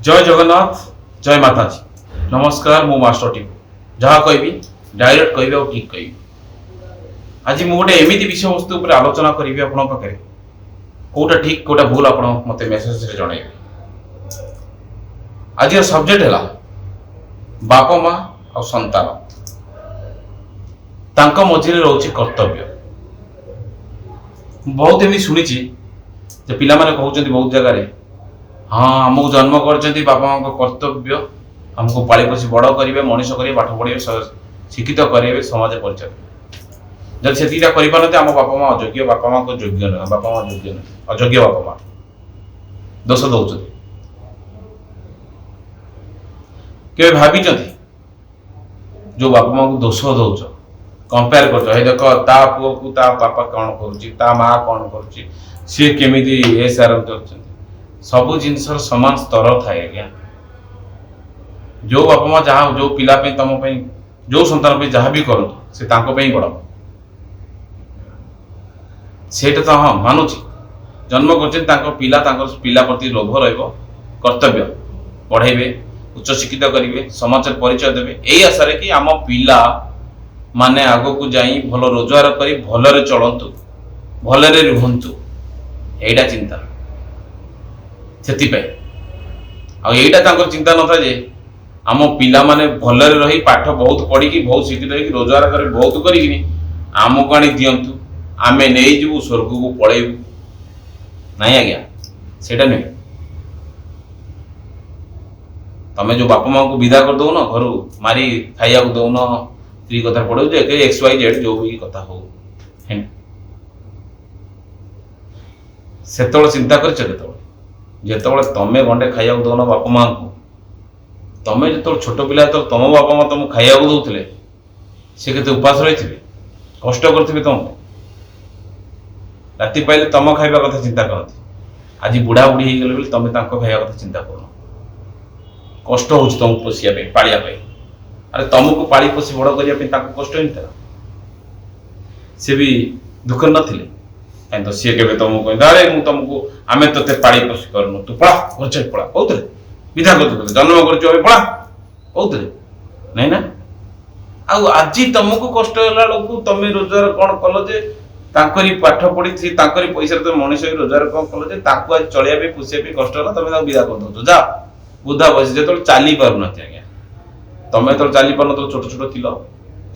जय जगन्नाथ जय माता जी नमस्कार मु मास्टर टी जहाँ कहि डायरेक्ट कहि और ठीक कहि आज मु गोटे एमिति विषय वस्तु पर आलोचना करी आपण पाखे कोटा ठीक कोटा भूल आपण मते मेसेज रे जणाइबे। आज सब्जेक्ट है बाप माँ और संतान तांका मझिरे रोचे कर्तव्य। बहुत एमती शुणी पिला माने कहउछन्ति बहुत जगह रे हाँ आमको जन्म कर बापा माँ कर्तव्य हमको पाली पोषी बड़ करेंगे मनीष करेंगे पाठ पढ़े शिक्षित करेंगे समाज परिचय जब से करते आम बापा माँ अयोग्य बापा माँ को योग्य नुह बापा माँ योग्य नुह अयोग्य बापा माँ दोष दौरान के भावी जो बापा माँ को दोष दौच कंपेयर कर देख ता पुओ को ता पापा कौन कर माँ कौन कर सी केमी ए सार सबु जिनस समान स्तर थाए आज्ञा जो बापा माँ जहाँ जो पिला तुम जो सन्तान जहाँ भी करूँ से बड़ सेटा तो हाँ मानुची जन्म कर पिला पिला प्रति लोभ कर्तव्य पढ़ेबे उच्च शिक्षित करेंगे समाज परिचय देवे यही आशा कि आम पिला माने आग को जाई भल रोजगार करी भलरे चलतु भलरे रुहतु यहीटा चिंता से आईटा चिंता न था जे आम पिला माने भलरे रही पाठ बहुत पढ़ी बहुत शिक्षित हो रोजगार कर बहुत करी आमको आनी दिंतु आमे नहीं जीवु स्वर्ग को पलैबू नहीं आज्ञा सेटा नुहे। तमें जो बापा माँ को विदा कर दौन घर मारी खाइया दौन स्त्री कथा पढ़ो एक्स वाई जेड जो भी कथा हो से चिंता कर जिते तमें गंडे खाइया दौन बापा माँ को तमें जो छोट पिला तो तुम बापा माँ तुमको खाइया दौले सी के उपास रही थे कष्ट करेंगे तुमको राति पाइले तुम खाइबा कथा चिंता करती आज बुढ़ा बुढ़ी हो गले तुम खाइबा कथा चिंता कर कष्ट हो तुमको पोषिया पालिया अरे तुमको पाली पोषी बड़ करने कष्ट ही था सी भी दुख नथिले कहीं तो सी के तुमको कहते अरे मुझे तुमको आम ते पाली पोषी करूँ तू पढ़ा घर छाड़ी पढ़ा कहते विधा कर जन्म कर पढ़ा कहते नहीं ना आज तुमको कष्ट है तुम रोजगार कौन कल जे पाठ पढ़ी पैसा तुम मनीष रोजगार कौन कल जे आज चलिया पोषिया कष्ट है तुम विदा कर दौ जा बुधा बस जो चली पारना आज्ञा तुम जो चली पार छोट छोट थिल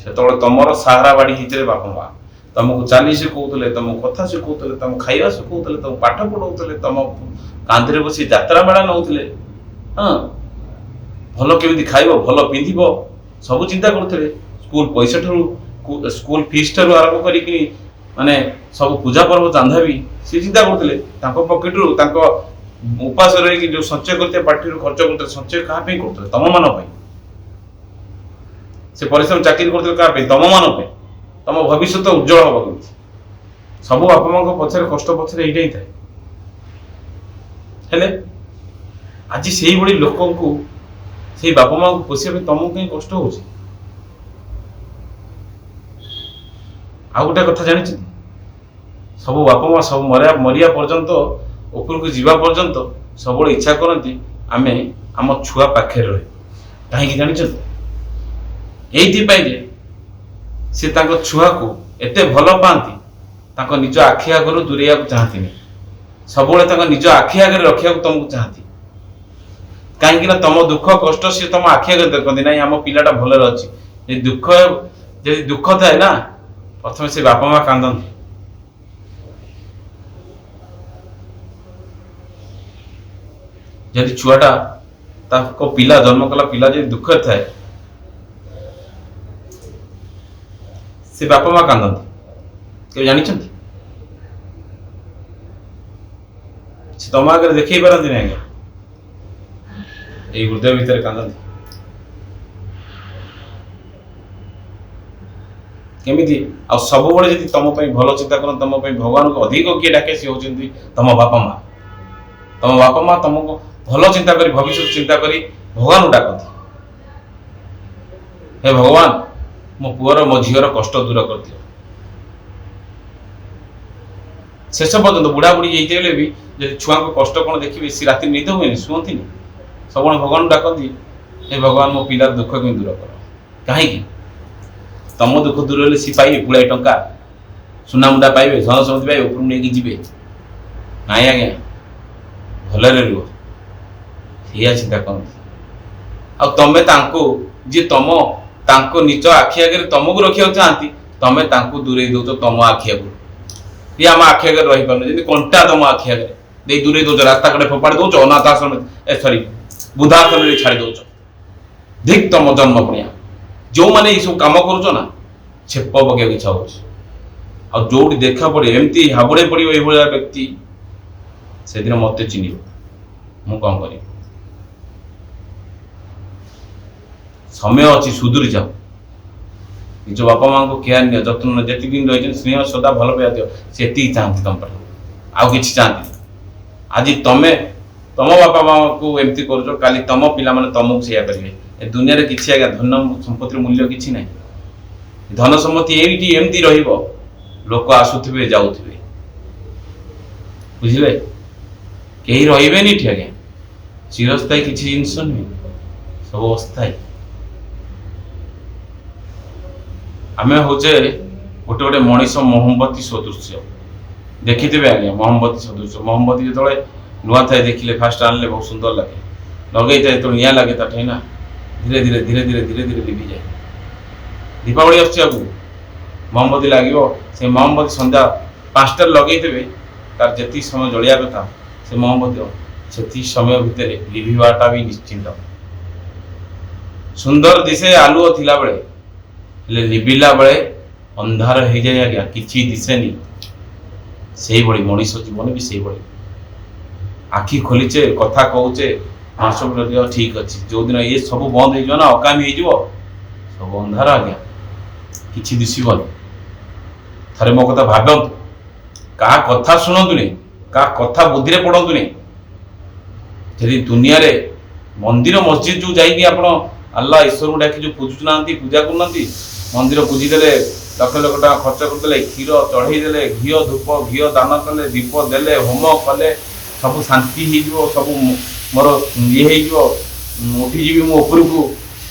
से तुम सहारा बाड़ी हिचरे बापा माँ तुमको चली शिखौले तुम कथा शिखौले तुम खाइबा शिखौले तुम पाठ पढ़ाऊले तुम कांधे बस यात्रा मेला नौले हाँ भल केमी खाइब भल पिंध सब चिंता करते स्कूल पैसा ठार स्कूल फीस ठार आरंभ करी माने सब पूजा पर्व चांदा भी सी चिंता करते पकेट रू उपास रही जो संचय करते पार्टी खर्च करते संचय क्या करते तुम मान से परिश्रम चाकरी करते क्या तुम मान तुम भविष्य तो उज्जवल हम सब बापा माँ पछरे कष्ट पछरे यही ही थाए आज से भाई लोक को से बापा माँ को पोषिया तुमको कहीं कष्ट हो गोटे कथा जानी सब बापा माँ सब मरिया पर्यंत ऊपर को जीवा पर्यंत सब इच्छा करती आमे आम छुआ पाखे रहे कहीं जानी ये सी छुआ को एते भल पाती निज आखि आगर दूरेया चाहती सब निज आखि आगे रखा तुमको चाहती कहीं तुम दुख कष्ट सी तुम आखि आगे देखती ना आम पिलाटा भल अच्छी दुख जब दुख थाए ना प्रथम से बापा माँ कांदती जदि छुआटा पिला जन्म कला पिला जो दुख थाए से बापा माँ कांदती जानी से तुम आगे देखे पारती ना आज्ञा ये हृदय भितर कांदती केमिति आ सब बड़े जदि तुम भल चिंता कर तुम भगवान को अधिक किए डाके सी होती तुम बापा माँ तुमको भल चिंता करी भविष्य चिंता करी भगवान को डाकती हे भगवान मो पुअर मो झीर कष्ट दूर कर दियो शेष पर्यंत बुढ़ा बुढ़ी भी जब छुआ को कष्ट कौन देखिए सी राति निद हुए शुअती ସବୁବେଳେ ଭଗବାନ ଡାକନ୍ତି ହେ ଭଗବାନ ମୋ ପିଲାର ଦୁଃଖ କେମିତି ଦୂର କର। କାହିଁକି? ତମ ଦୁଃଖ ଦୂର ହେଲେ ସିଏ ପାଇବେ ପୁଳାଏ ଟଙ୍କା, ସୁନାମୁଣ୍ଡା ପାଇବେ, ଧନ ସମ୍ପତ୍ତି ପାଇବେ, ଉପରକୁ ନେଇକି ଯିବେ। ନାଇଁ ଆଜ୍ଞା, ଭଲରେ ରୁହ, ସେଇଆ ଚିନ୍ତା କରନ୍ତି। ଆଉ ତମେ ତାଙ୍କୁ ଯିଏ ତାଙ୍କ ନିଜ ଆଖି ଆଗରେ ତମକୁ ରଖିବାକୁ ଚାହାନ୍ତି, ତମେ ତାଙ୍କୁ ଦୂରେଇ ଦଉଛ ତମ ଆଖି ଆଗରୁ। ଇଏ ଆମ ଆଖି ଆଗରେ ରହିପାରୁନି, ଯେମିତି କଣ୍ଟା ତମ ଆଖି ଆଗରେ ଦେଇ ଦୂରେଇ ଦଉଛ, ରାସ୍ତା କଡ଼େ ଫୋପାଡ଼ି ଦଉଛ, ଅନାଥ ଆଶ୍ରମ ବୃଦ୍ଧାଶ୍ରମରେ ଛାଡ଼ି ଦଉଛ। ଧିକ୍ ତମ ଜନ୍ମ ପଣିଆ। ଯୋଉମାନେ ଏଇ ସବୁ କାମ କରୁଛ ନା, ଛେପ ପକେଇବାକୁ ଇଚ୍ଛା ହଉଛି। ଆଉ ଯୋଉଠି ଦେଖା ପଡେ ଏମିତି ହାବୁଡେ ପଡିବ ଏଇଭଳିଆ ବ୍ୟକ୍ତି, ସେଦିନ ମତେ ଚିହ୍ନିବ, ମୁଁ କଣ କରିବି? ସମୟ ଅଛି, ସୁଧୁରି ଯାଅ। ନିଜ ବାପା ମାଙ୍କୁ କେୟାର ନିଅ, ଯତ୍ନ ନିଅ, ଯେତିକି ଦିନ ରହିଛନ୍ତି ସ୍ନେହ ଶ୍ରଦ୍ଧା ଭଲ ପାଇବା ଦିଅ, ସେତିକି ଚାହାନ୍ତି ତମ ପାଖରେ, ଆଉ କିଛି ଚାହାନ୍ତି। ଆଜି ତମେ ତମ ବାପା ମାଙ୍କୁ ଏମିତି କରୁଛ, କାଲି ତମ ପିଲାମାନେ ତମକୁ ସେଇଆ କରିବେ। ଏ ଦୁନିଆରେ କିଛି ଆଜ୍ଞା ଧନ ସମ୍ପତ୍ତିର ମୂଲ୍ୟ କିଛି ନାହିଁ। ଧନ ସମ୍ପତ୍ତି ଏଇଠି ଏମିତି ରହିବ, ଲୋକ ଆସୁଥିବେ ଯାଉଥିବେ, ବୁଝିଲେ? କେହି ରହିବେନି ଏଠି ଆଜ୍ଞା। ଚିରସ୍ଥାୟୀ କିଛି ଜିନିଷ ନୁହେଁ, ସବୁ ଅସ୍ଥାୟୀ। ଆମେ ହଉଛେ ଗୋଟେ ଗୋଟେ ମଣିଷ ମହମବତୀ ସଦୃଶ୍ୟ। ଦେଖିଥିବେ ଆଜ୍ଞା ମହମବତୀ ସଦୃଶ୍ୟ। ମହମବତୀ ଯେତେବେଳେ ନୂଆ ଥାଏ, ଦେଖିଲେ ଫାଷ୍ଟ ଆଣିଲେ ବହୁତ ସୁନ୍ଦର ଲାଗେ, ଲଗେଇଥାଏ ଯେତେବେଳେ ନିଆଁ ଲାଗେ ତା ଠେଇଁ ନା, ଧୀରେ ଧୀରେ ଧୀରେ ଧୀରେ ଧୀରେ ଧୀରେ ଲିଭିଯାଏ। ଦୀପାବଳି ଆସୁଛି ଆଗକୁ, ମହମବତୀ ଲାଗିବ। ସେ ମହମବତୀ ସନ୍ଧ୍ୟା 5ଟାରେ ଲଗେଇଥିବେ, ତାର ଯେତିକି ସମୟ ଜଳିବା କଥା ସେ ମହମବତୀର ସେତିକି ସମୟ ଭିତରେ ଲିଭିବାଟା ବି ନିଶ୍ଚିନ୍ତ। ସୁନ୍ଦର ଦିଶେ ଆଲୁଅ ଥିଲାବେଳେ, ହେଲେ ଲିଭିଲା ବେଳେ ଅନ୍ଧାର ହେଇଯାଏ ଆଜ୍ଞା, କିଛି ଦିଶେନି। ସେଇଭଳି ମଣିଷ ଜୀବନ ବି ସେଇଭଳି। ଆଖି ଖୋଲିଛେ, କଥା କହୁଛେ, ମାସକୁ ଲଗେଇବ, ଠିକ ଅଛି। ଯୋଉଦିନ ଏ ସବୁ ବନ୍ଦ ହେଇଯିବ ନା, ଅକାମୀ ହେଇଯିବ, ସବୁ ଅନ୍ଧାର ଆଜ୍ଞା, କିଛି ଦିଶିବନି। ଥରେ ମୋ କଥା ଭାବନ୍ତୁ, କାହା କଥା ଶୁଣନ୍ତୁନି, କାହା କଥା ବୁଦ୍ଧିରେ ପଡନ୍ତୁନି। ଯଦି ଦୁନିଆରେ ମନ୍ଦିର ମସଜିଦ ଯୋଉ ଯାଇକି ଆପଣ ଆଲ୍ଲାହ ଈଶ୍ୱରଙ୍କୁ ଡାକି ଯୋଉ ପୂଜୁନାହାନ୍ତି, ପୂଜା କରୁନାହାନ୍ତି, ମନ୍ଦିର ପୂଜିଦେଲେ, ଲକ୍ଷ ଲକ୍ଷ ଟଙ୍କା ଖର୍ଚ୍ଚ କରିଦେଲେ, କ୍ଷୀର ଚଢ଼େଇ ଦେଲେ, ଘିଅ ଧୂପ ଘିଅ ଦାନ କଲେ, ଦୀପ ଦେଲେ, ହୋମ କଲେ, ସବୁ ଶାନ୍ତି ହେଇଯିବ, ସବୁ ମୋର ଇଏ ହେଇଯିବ, ଉଠିଯିବି ମୁଁ ଉପରକୁ,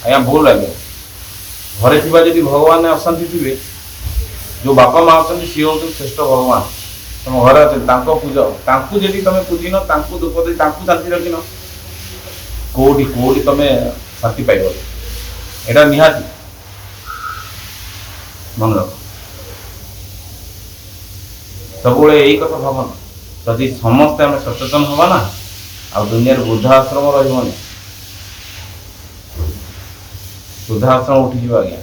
ଆଜ୍ଞା ଭୁଲ ଲାଗେ। ଘରେ ଥିବା ଯଦି ଭଗବାନ ଅଶାନ୍ତି ଥିବେ, ଯୋଉ ବାପା ମା ଅଛନ୍ତି ସିଏ ହଉଛନ୍ତି ଶ୍ରେଷ୍ଠ ଭଗବାନ। ତମ ଘରେ ଅଛନ୍ତି, ତାଙ୍କ ପୂଜ, ତାଙ୍କୁ ଯଦି ତମେ ପୂଜିନ, ତାଙ୍କୁ ଧୂପ ଦେଇ ତାଙ୍କୁ ଶାନ୍ତି ରଖିନ, କୋଉଠି କୋଉଠି ତମେ ଶାନ୍ତି ପାଇବ? ଏଇଟା ନିହାତି ମନେ ରଖ। ସବୁବେଳେ ଏଇ କଥା ଭାବନା, ଯଦି ସମସ୍ତେ ଆମେ ସଚେତନ ହବା ନା, ଆଉ ଦୁନିଆରେ ବୃଦ୍ଧା ଆଶ୍ରମ ରହିବନି। ବୃଦ୍ଧା ଆଶ୍ରମ ଉଠିଯିବ ଆଜ୍ଞା।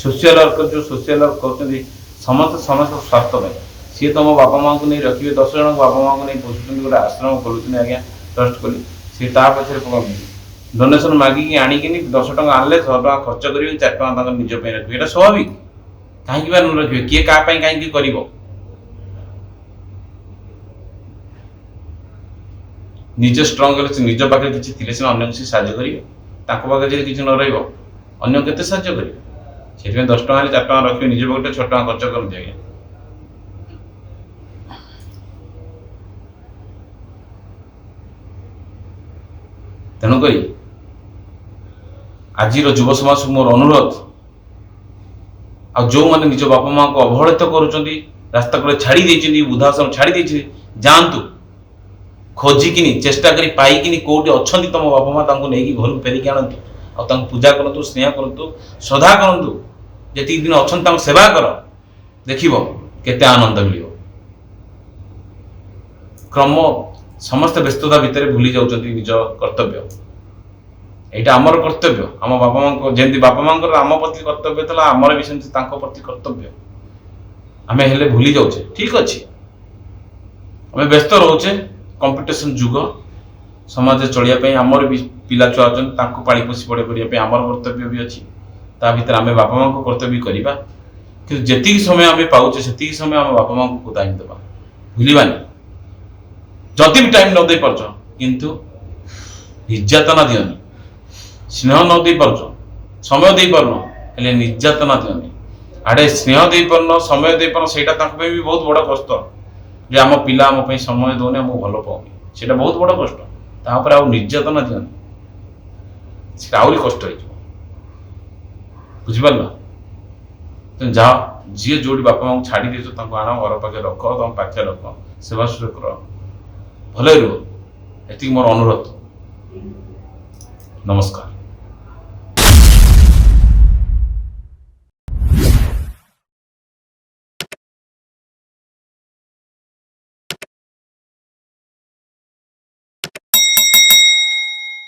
ସୋସିଆଲ ୱାର୍କର ଯୋଉ ସୋସିଆଲ ୱାର୍କ କରୁଛନ୍ତି, ସମସ୍ତେ ସମସ୍ତଙ୍କ ସ୍ୱାର୍ଥ ପାଇଁ। ସିଏ ତମ ବାପା ମାଙ୍କୁ ନେଇ ରଖିବେ, 10 ଜଣଙ୍କ ବାପା ମାଙ୍କୁ ନେଇ ପୋଷୁଛନ୍ତି, ଗୋଟେ ଆଶ୍ରମ ଖୋଲୁଛନ୍ତି ଆଜ୍ଞା, ଟ୍ରଷ୍ଟ କରି। ସିଏ ତା ପଛରେ ଡୋନେସନ ମାଗିକି ଆଣିକିନି 10 ଟଙ୍କା ଆଣିଲେ 100 ଟଙ୍କା ଖର୍ଚ୍ଚ କରିବେ, 4 ଟଙ୍କା ତାଙ୍କ ନିଜ ପାଇଁ ରଖିବେ। ଏଇଟା ସ୍ୱାଭାବିକ। କାହିଁକି ବା ନ ରଖିବେ? କିଏ କାହା ପାଇଁ କାହିଁକି କରିବ? ନିଜେ ଷ୍ଟ୍ରଙ୍ଗ ହେଲେ, ନିଜ ପାଖରେ କିଛି ଥିଲେ ସିନା ଅନ୍ୟକୁ ସେ ସାହାଯ୍ୟ କରିବେ। ତାଙ୍କ ପାଖରେ ଯଦି କିଛି ନ ରହିବ, ଅନ୍ୟ କେତେ ସାହାଯ୍ୟ କରିବେ? ସେଥିପାଇଁ 10 ଟଙ୍କା ହେଲେ 4 ଟଙ୍କା ରଖିବେ, ନିଜ ପାଖରେ 6 ଟଙ୍କା ଖର୍ଚ୍ଚ କରନ୍ତି ଆଜ୍ଞା। ତେଣୁକରି ଆଜିର ଯୁବ ସମାଜକୁ ମୋର ଅନୁରୋଧ, ଆଉ ଯୋଉମାନେ ନିଜ ବାପା ମାଙ୍କୁ ଅବହେଳିତ କରୁଛନ୍ତି, ରାସ୍ତା କଡ଼େ ଛାଡ଼ି ଦେଇଛନ୍ତି, ବୃଦ୍ଧାଶ୍ରମ ଛାଡ଼ି ଦେଇଛନ୍ତି, ଯାଆନ୍ତୁ ଖୋଜିକିନି, ଚେଷ୍ଟା କରି ପାଇକିନି କୋଉଠି ଅଛନ୍ତି ତମ ବାପା ମା, ତାଙ୍କୁ ନେଇକି ଘରକୁ ଫେରିକି ଆଣନ୍ତୁ। ଆଉ ତାଙ୍କୁ ପୂଜା କରନ୍ତୁ, ସ୍ନେହ କରନ୍ତୁ, ଶ୍ରଦ୍ଧା କରନ୍ତୁ। ଯେତିକି ଦିନ ଅଛନ୍ତି ତାଙ୍କୁ ସେବା କର, ଦେଖିବ କେତେ ଆନନ୍ଦ ମିଳିବ। କ୍ରମ ସମସ୍ତେ ବ୍ୟସ୍ତତା ଭିତରେ ଭୁଲି ଯାଉଛନ୍ତି ନିଜ କର୍ତ୍ତବ୍ୟ। ଏଇଟା ଆମର କର୍ତ୍ତବ୍ୟ, ଆମ ବାପା ମାଙ୍କ, ଯେମିତି ବାପା ମାଙ୍କର ଆମ ପ୍ରତି କର୍ତ୍ତବ୍ୟ ଥିଲା, ଆମର ବି ସେମିତି ତାଙ୍କ ପ୍ରତି କର୍ତ୍ତବ୍ୟ। ଆମେ ହେଲେ ଭୁଲି ଯାଉଛେ, ଠିକ ଅଛି, ଆମେ ବ୍ୟସ୍ତ ରହୁଛେ, କମ୍ପିଟିସନ ଯୁଗ, ସମାଜରେ ଚଳିବା ପାଇଁ ଆମର ବି ପିଲା ଛୁଆ ଅଛନ୍ତି, ତାଙ୍କୁ ପାଳି ପୋଷି ବଡ଼ କରିବା ପାଇଁ ଆମର କର୍ତ୍ତବ୍ୟ ବି ଅଛି। ତା ଭିତରେ ଆମେ ବାପା ମାଙ୍କ କର୍ତ୍ତବ୍ୟ କରିବା, କିନ୍ତୁ ଯେତିକି ସମୟ ଆମେ ପାଉଛେ ସେତିକି ସମୟ ଆମ ବାପା ମାଙ୍କୁ ଟାଇମ୍ ଦେବା, ଭୁଲିବାନି। ଯଦି ବି ଟାଇମ୍ ନ ଦେଇ ପାରୁଛ, କିନ୍ତୁ ନିର୍ଯାତନା ଦିଅନି। ସ୍ନେହ ନ ଦେଇ ପାରୁଛ, ସମୟ ଦେଇପାରୁନ, ହେଲେ ନିର୍ଯାତନା ଦିଅନି। ଆଡ଼େ ସ୍ନେହ ଦେଇପାରୁନ, ସମୟ ଦେଇପାରୁନ, ସେଇଟା ତାଙ୍କ ପାଇଁ ବି ବହୁତ ବଡ଼ କଷ୍ଟ, ଯେ ଆମ ପିଲା ଆମ ପାଇଁ ସମୟ ଦେଉନି, ଆମକୁ ଭଲ ପାଉନି। সেটা ବହୁତ ବଡ଼ କଷ୍ଟ। ତାପରେ ଆଉ ନିର୍ଯାତନା ଦିଅନି, ସେଟା ଆହୁରି କଷ୍ଟ ହେଇଯିବ। ବୁଝିପାରିଲ? ତେଣୁ ଯାଅ, ଯିଏ ଯୋଉଠି ବାପା ମାଙ୍କୁ ଛାଡ଼ି ଦେଇଛ ତାଙ୍କୁ ଆଣ, ଘର ପାଖରେ ରଖ, ତମ ପାଖରେ ରଖ, ସେବା ସୁଶ୍ରୂଷା କର, ଭଲରେ ରୁହ। ଏତିକି ମୋର ଅନୁରୋଧ। ନମସ୍କାର।